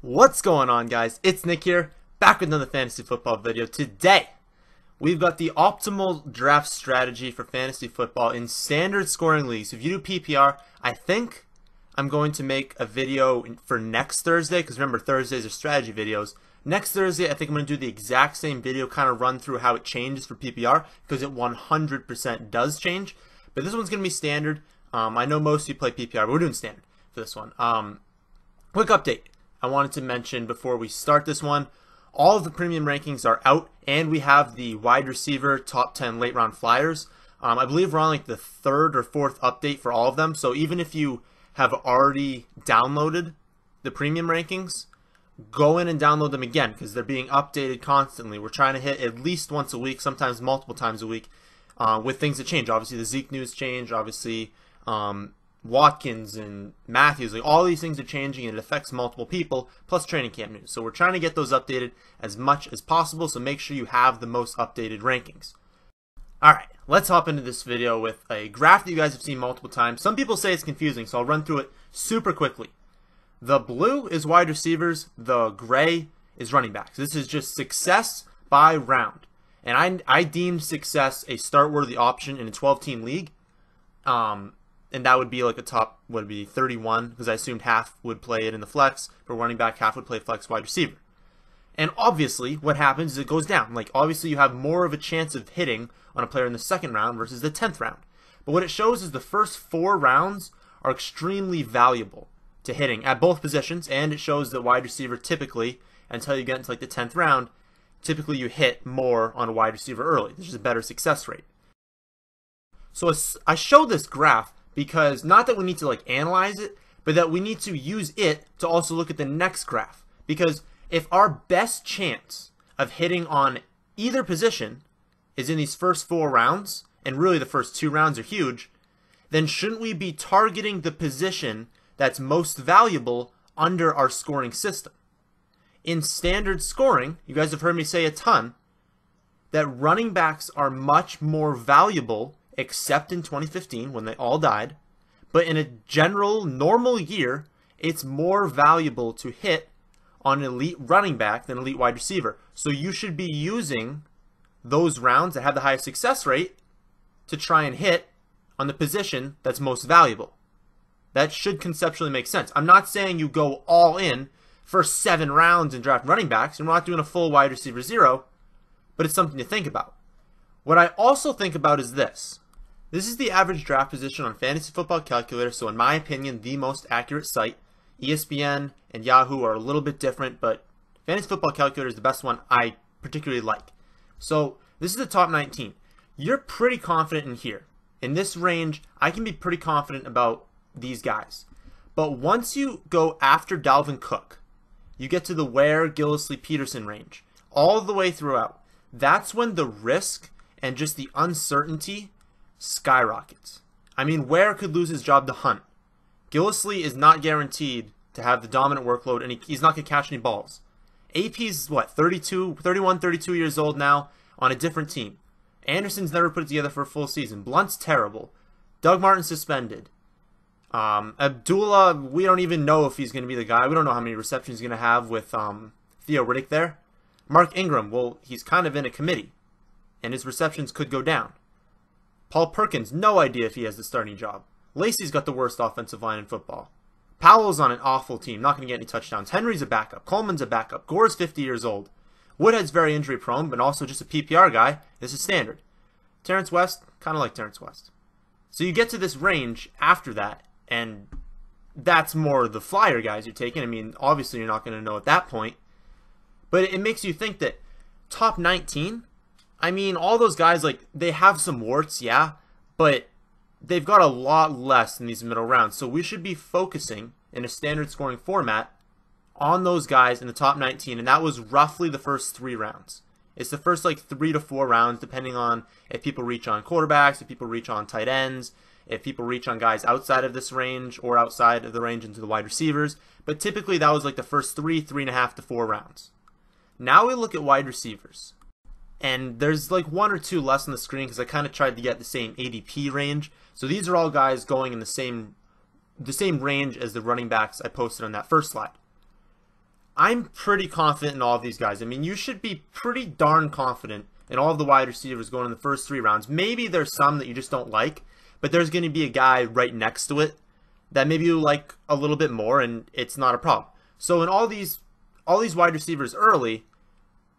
What's going on, guys? It's Nick here, back with another fantasy football video. Today, we've got the optimal draft strategy for fantasy football in standard scoring leagues. If you do PPR, I think I'm going to make a video for next Thursday, because remember, Thursdays are strategy videos. Next Thursday, I think I'm going to do the exact same video, kind of run through how it changes for PPR, because it 100% does change. But this one's going to be standard. I know most of you play PPR, but we're doing standard for this one. Quick update. I wanted to mention before we start this one, all of the premium rankings are out, and we have the wide receiver top 10 late round flyers. I believe we're on like the third or fourth update for all of them, so even if you have already downloaded the premium rankings, go in and download them again because they're being updated constantly. We're trying to hit at least once a week, sometimes multiple times a week, with things that change. Obviously, the Zeke news changed. Obviously, Watkins and Matthews, like all these things are changing, and it affects multiple people, plus training camp news. So we're trying to get those updated as much as possible, so make sure you have the most updated rankings. Alright, let's hop into this video with a graph that you guys have seen multiple times. Some people say it's confusing, so I'll run through it super quickly. The blue is wide receivers, the gray is running backs. This is just success by round. And I deem success a start-worthy option in a 12-team league. And that would be like a top, would it be 31, because I assumed half would play it in the flex. For running back, half would play flex wide receiver. And obviously, what happens is it goes down. Like, obviously, you have more of a chance of hitting on a player in the second round versus the 10th round. But what it shows is the first 4 rounds are extremely valuable to hitting at both positions, and it shows that wide receiver typically, until you get into like the 10th round, typically you hit more on a wide receiver early. There's just a better success rate. So I show this graph because not that we need to like analyze it, but that we need to use it to also look at the next graph. Because if our best chance of hitting on either position is in these first 4 rounds, and really the first 2 rounds are huge, then shouldn't we be targeting the position that's most valuable under our scoring system? In standard scoring, you guys have heard me say a ton, that running backs are much more valuable, except in 2015 when they all died. But in a general normal year, it's more valuable to hit on an elite running back than elite wide receiver. So you should be using those rounds that have the highest success rate to try and hit on the position that's most valuable. That should conceptually make sense. I'm not saying you go all in for 7 rounds and draft running backs, and we're not doing a full wide receiver 0, but it's something to think about. What I also think about is this. This is the average draft position on Fantasy Football Calculator, so in my opinion, the most accurate site. ESPN and Yahoo are a little bit different, but Fantasy Football Calculator is the best one I particularly like. So this is the top 19. You're pretty confident in here. In this range, I can be pretty confident about these guys. But once you go after Dalvin Cook, you get to the Ware, Gillislee, Peterson range, all the way throughout. That's when the risk and just the uncertainty skyrockets. I mean, Ware could lose his job to Hunt. Gillislee is not guaranteed to have the dominant workload, and he's not going to catch any balls. AP's, what, 31, 32 years old now, on a different team. Anderson's never put it together for a full season. Blunt's terrible. Doug Martin suspended. Abdullah, we don't even know if he's going to be the guy. We don't know how many receptions he's going to have with Theo Riddick there. Mark Ingram, well, he's kind of in a committee, and his receptions could go down. Paul Perkins, no idea if he has the starting job. Lacey's got the worst offensive line in football. Powell's on an awful team, not going to get any touchdowns. Henry's a backup. Coleman's a backup. Gore's 50 years old. Woodhead's very injury prone, but also just a PPR guy. This is standard. Terrence West, kind of like Terrence West. So you get to this range after that, and that's more the flyer guys you're taking. I mean, obviously you're not going to know at that point. But it makes you think that top 19, I mean, all those guys, like, they have some warts, yeah, but they've got a lot less in these middle rounds. So we should be focusing in a standard scoring format on those guys in the top 19, and that was roughly the first 3 rounds. It's the first, like, 3 to 4 rounds, depending on if people reach on quarterbacks, if people reach on tight ends, if people reach on guys outside of this range or outside of the range into the wide receivers. But typically that was like the first 3.5 to 4 rounds. Now we look at wide receivers. And there's like 1 or 2 less on the screen because I kind of tried to get the same ADP range. So these are all guys going in the same range as the running backs I posted on that first slide. I'm pretty confident in all of these guys. I mean, you should be pretty darn confident in all of the wide receivers going in the first 3 rounds. Maybe there's some that you just don't like, but there's going to be a guy right next to it that maybe you like a little bit more, and it's not a problem. So in all these wide receivers early,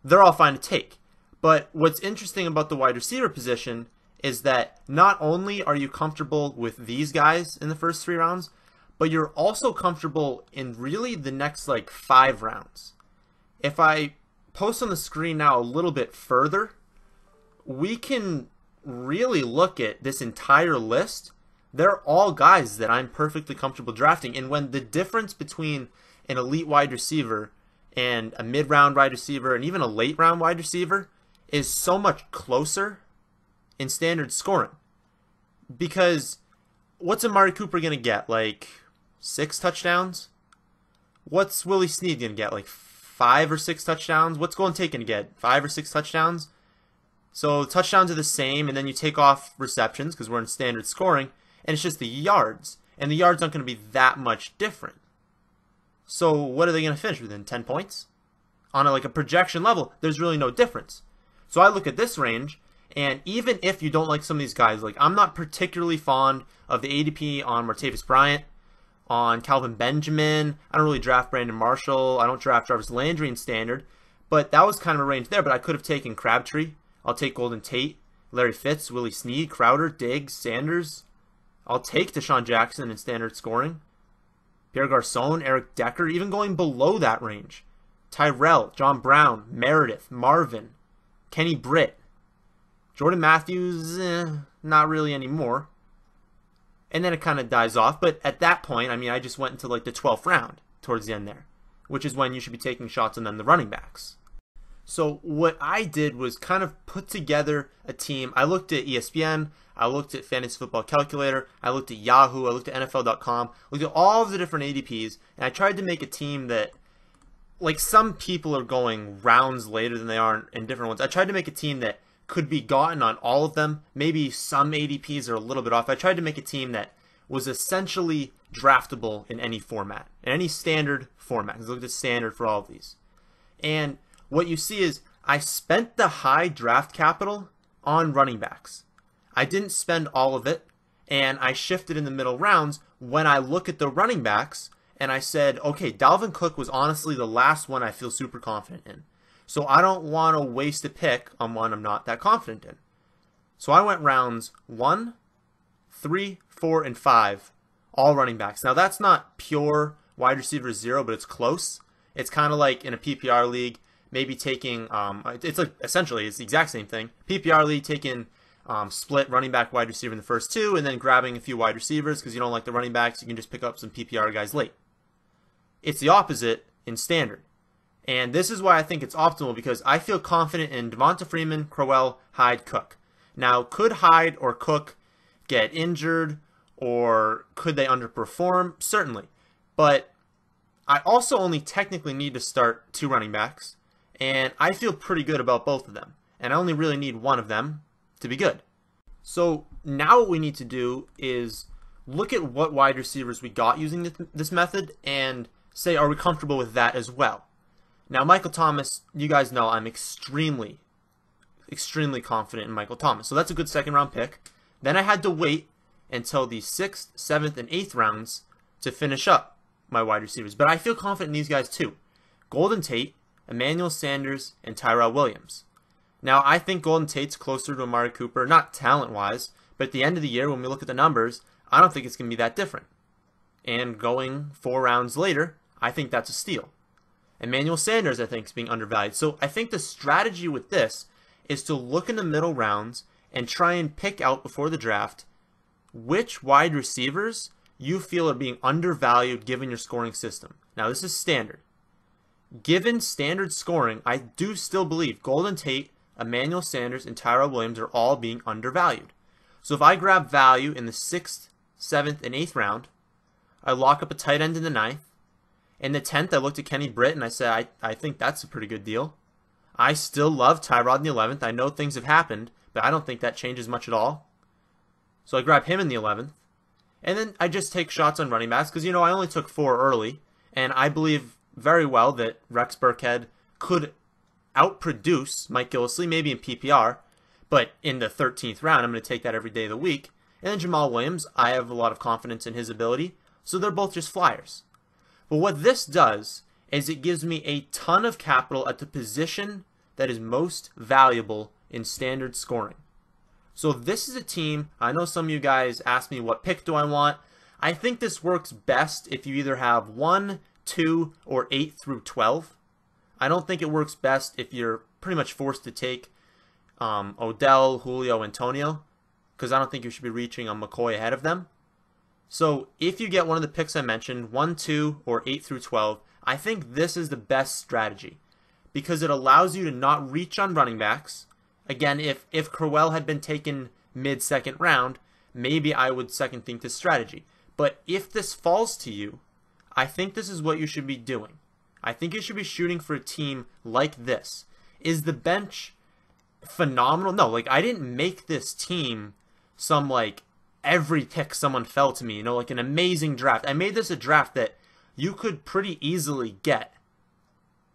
they're all fine to take. But what's interesting about the wide receiver position is that not only are you comfortable with these guys in the first 3 rounds, but you're also comfortable in really the next like 5 rounds. If I post on the screen now a little bit further, we can really look at this entire list. They're all guys that I'm perfectly comfortable drafting. And when the difference between an elite wide receiver and a mid-round wide receiver and even a late-round wide receiver is so much closer in standard scoring. Because what's Amari Cooper going to get? Like 6 touchdowns? What's Willie Snead going to get? Like 5 or 6 touchdowns? What's Golden Tate going to get? 5 or 6 touchdowns? So touchdowns are the same, and then you take off receptions because we're in standard scoring, and it's just the yards. And the yards aren't going to be that much different. So what are they going to finish within? 10 points? On a projection level, there's really no difference. So I look at this range, and even if you don't like some of these guys, like I'm not particularly fond of the ADP on Martavis Bryant, on Calvin Benjamin. I don't really draft Brandon Marshall. I don't draft Jarvis Landry in standard. But that was kind of a range there. But I could have taken Crabtree. I'll take Golden Tate, Larry Fitz, Willie Snead, Crowder, Diggs, Sanders. I'll take Deshaun Jackson in standard scoring. Pierre Garçon, Eric Decker, even going below that range. Tyrell, John Brown, Meredith, Marvin, Kenny Britt. Jordan Matthews, not really anymore. And then it kind of dies off. But at that point, I mean, I just went into the 12th round towards the end there, which is when you should be taking shots on then the running backs. So what I did was kind of put together a team. I looked at ESPN, I looked at Fantasy Football Calculator, I looked at Yahoo, I looked at NFL.com, looked at all of the different ADPs, and I tried to make a team that, like some people are going rounds later than they are in different ones. I tried to make a team that could be gotten on all of them. Maybe some ADPs are a little bit off. I tried to make a team that was essentially draftable in any format, in any standard format. I looked at standard for all of these. And what you see is I spent the high draft capital on running backs. I didn't spend all of it, and I shifted in the middle rounds when I look at the running backs, and I said, okay, Dalvin Cook was honestly the last one I feel super confident in. So I don't want to waste a pick on one I'm not that confident in. So I went rounds 1, 3, 4, and 5, all running backs. Now that's not pure wide receiver 0, but it's close. It's kind of like in a PPR league, maybe taking, it's like essentially it's the exact same thing. PPR league taking split running back wide receiver in the first 2 and then grabbing a few wide receivers because you don't like the running backs. You can just pick up some PPR guys late. It's the opposite in standard. And this is why I think it's optimal because I feel confident in Devonta Freeman, Crowell, Hyde, Cook. Now, could Hyde or Cook get injured or could they underperform? Certainly. But I also only technically need to start 2 running backs. And I feel pretty good about both of them. And I only really need one of them to be good. So now what we need to do is look at what wide receivers we got using this method and say, are we comfortable with that as well? Now, Michael Thomas, you guys know I'm extremely confident in Michael Thomas. So that's a good second round pick. Then I had to wait until the 6th, 7th, and 8th rounds to finish up my wide receivers. But I feel confident in these guys too. Golden Tate, Emmanuel Sanders, and Tyrell Williams. Now, I think Golden Tate's closer to Amari Cooper, not talent-wise, but at the end of the year, when we look at the numbers, I don't think it's going to be that different. And going 4 rounds later, I think that's a steal. Emmanuel Sanders, I think, is being undervalued. So I think the strategy with this is to look in the middle rounds and try and pick out before the draft which wide receivers you feel are being undervalued given your scoring system. Now, this is standard. Given standard scoring, I do still believe Golden Tate, Emmanuel Sanders, and Tyrell Williams are all being undervalued. So if I grab value in the 6th, 7th, and 8th round, I lock up a tight end in the 9th. In the 10th, I looked at Kenny Britt and I said, I think that's a pretty good deal. I still love Tyrod in the 11th. I know things have happened, but I don't think that changes much at all. So I grab him in the 11th. And then I just take shots on running backs because, I only took 4 early. And I believe very well that Rex Burkhead could outproduce Mike Gillislee, maybe in PPR, but in the 13th round, I'm going to take that every day of the week. And then Jamal Williams, I have a lot of confidence in his ability, so they're both just flyers. But what this does is it gives me a ton of capital at the position that is most valuable in standard scoring. So this is a team, I know some of you guys ask me what pick do I want. I think this works best if you either have 1, 2, or 8 through 12. I don't think it works best if you're pretty much forced to take Odell, Julio, Antonio, because I don't think you should be reaching on McCoy ahead of them. So if you get one of the picks I mentioned, 1, 2, or 8 through 12, I think this is the best strategy because it allows you to not reach on running backs. Again, if Crowell had been taken mid-second round, maybe I would second think this strategy. But if this falls to you, I think this is what you should be doing. I think you should be shooting for a team like this. Is the bench phenomenal? No, like I didn't make this team some like every pick someone fell to me, like an amazing draft. I made this a draft that you could pretty easily get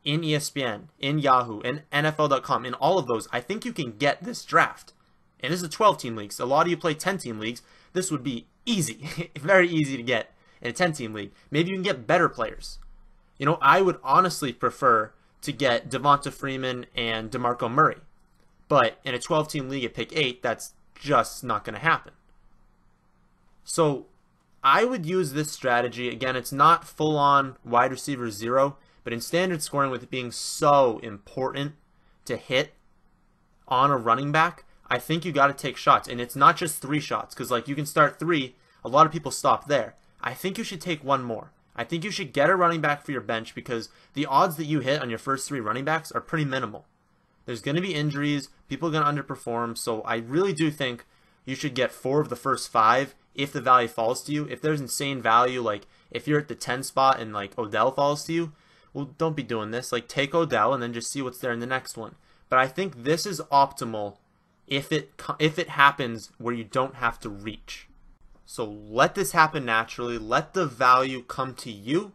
in ESPN, in Yahoo, in NFL.com, in all of those. I think you can get this draft. And this is a 12-team league. So a lot of you play 10-team leagues. This would be easy, very easy to get in a 10-team league. Maybe you can get better players. I would honestly prefer to get Devonta Freeman and DeMarco Murray. But in a 12-team league at pick 8, that's just not going to happen. So I would use this strategy. Again, it's not full-on wide receiver 0, but in standard scoring, with it being so important to hit on a running back, I think you got to take shots. And it's not just 3 shots, because like you can start 3. A lot of people stop there. I think you should take 1 more. I think you should get a running back for your bench because the odds that you hit on your first 3 running backs are pretty minimal. There's going to be injuries. People are going to underperform. So I really do think you should get 4 of the first 5 if the value falls to you. If there's insane value, like if you're at the 10 spot and like Odell falls to you, well, don't be doing this. Like take Odell and then just see what's there in the next one. But I think this is optimal if it happens where you don't have to reach. So let this happen naturally. Let the value come to you.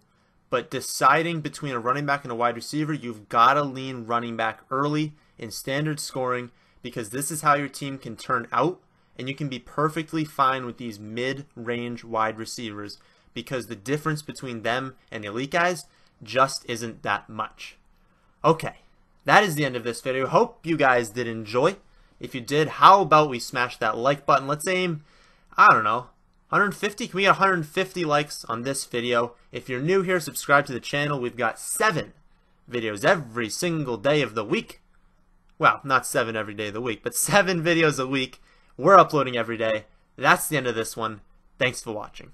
But deciding between a running back and a wide receiver, you've got to lean running back early in standard scoring because this is how your team can turn out. And you can be perfectly fine with these mid-range wide receivers because the difference between them and the elite guys just isn't that much. Okay, that is the end of this video. Hope you guys did enjoy. If you did, how about we smash that like button? Let's aim, I don't know, 150? Can we get 150 likes on this video? If you're new here, subscribe to the channel. We've got 7 videos every single day of the week. Well, not 7 every day of the week, but 7 videos a week. We're uploading every day. That's the end of this one. Thanks for watching.